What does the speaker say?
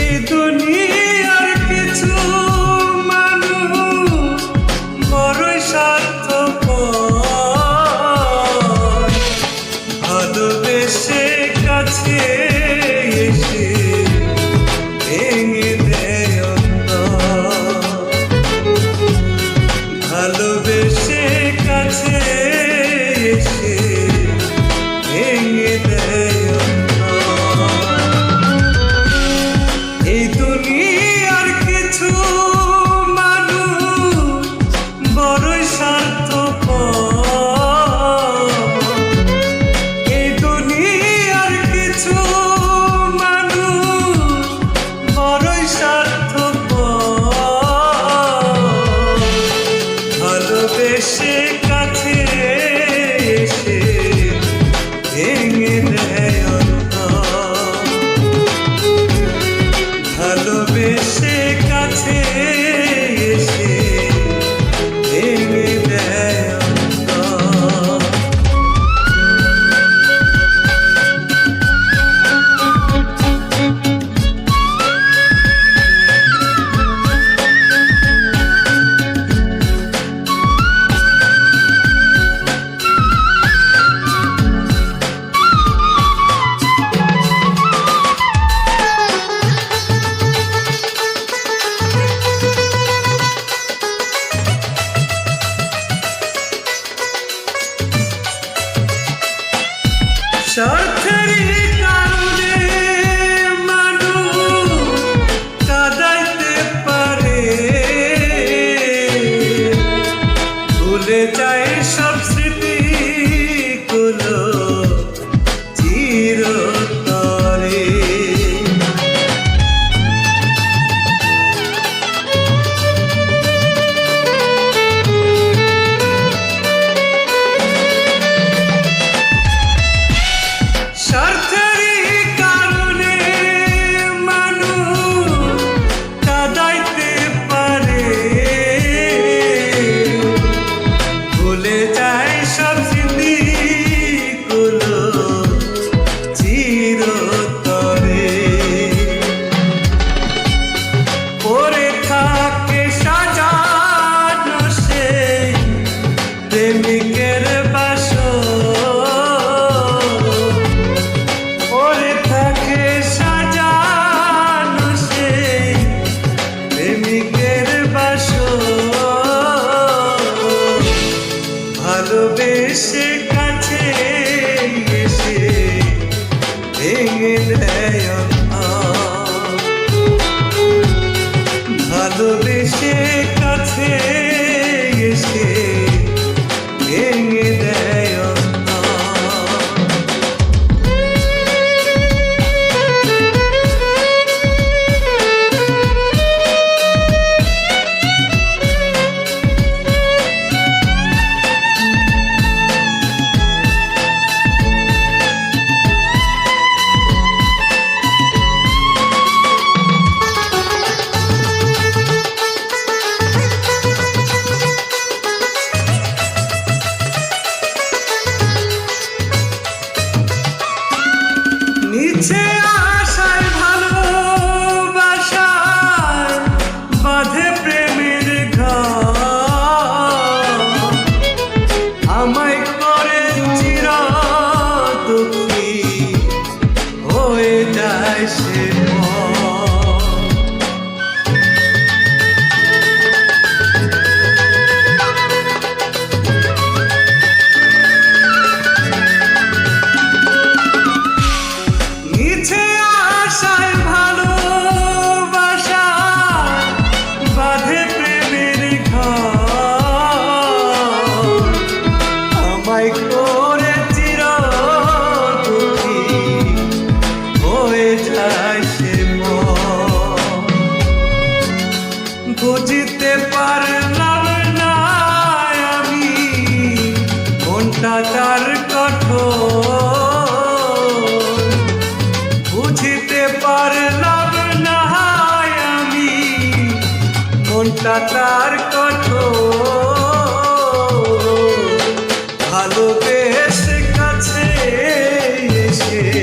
এই দুনিয়ার কিছু মানুষ বড়ই স্বার্থপর, ভালোবেসে কাছে এসে ভেঙে দেয় অন্তর, ভালোবেসে কাছে এসে ভেঙে দেয় অন্তর। এই দুনিয়ার কিছু মানুষ বড়ই স্বার্থপর, এই দুনিয়ার কিছু মানুষ বড়ই স্বার্থপর, ভালোবেসে কাছে এসে ভেঙে দেয় অন্তর, ভালোবেসে কাছে এসে ভেঙে দেয় অন্তর। স্বার্থেরই কারণে মানুষ কাঁদাইতে পারে, ভুলে যায় সব স্মৃতিগুলো চিরতরে। স্বার্থেরই কারণে মানুষ কাঁদাইতে পারে, ভুলে যায় সব স্মৃতিগুলো চিরতরে। পড়ে থাকে সাজানো সেই প্রেমিকের বাসর, পড়ে থাকে সাজানো সেই প্রেমিকের বাসর, ভালোবেসে কাছে এসে ভেঙে দেয় অন্তর, ভালোবেসে কাছে এসে ভেঙে দেয় অন্তর। নিচে আশায় ভালোবাসায় বাঁধে প্রেমের ঘর, আমায় করে চির দুঃখী হয়ে যায় সে মন। নিচে আশায় ভালোবাসা বাঁধে প্রেমের ঘর, আমায় করে চির দুঃখী হয়ে যায় সে মন। বুঝতে পারলাম না আমি মনটা তার কঠোর, বুঝতে পারলাম না আমি মনটা তার কঠোর, ভালোবেসে কাছে এসে সে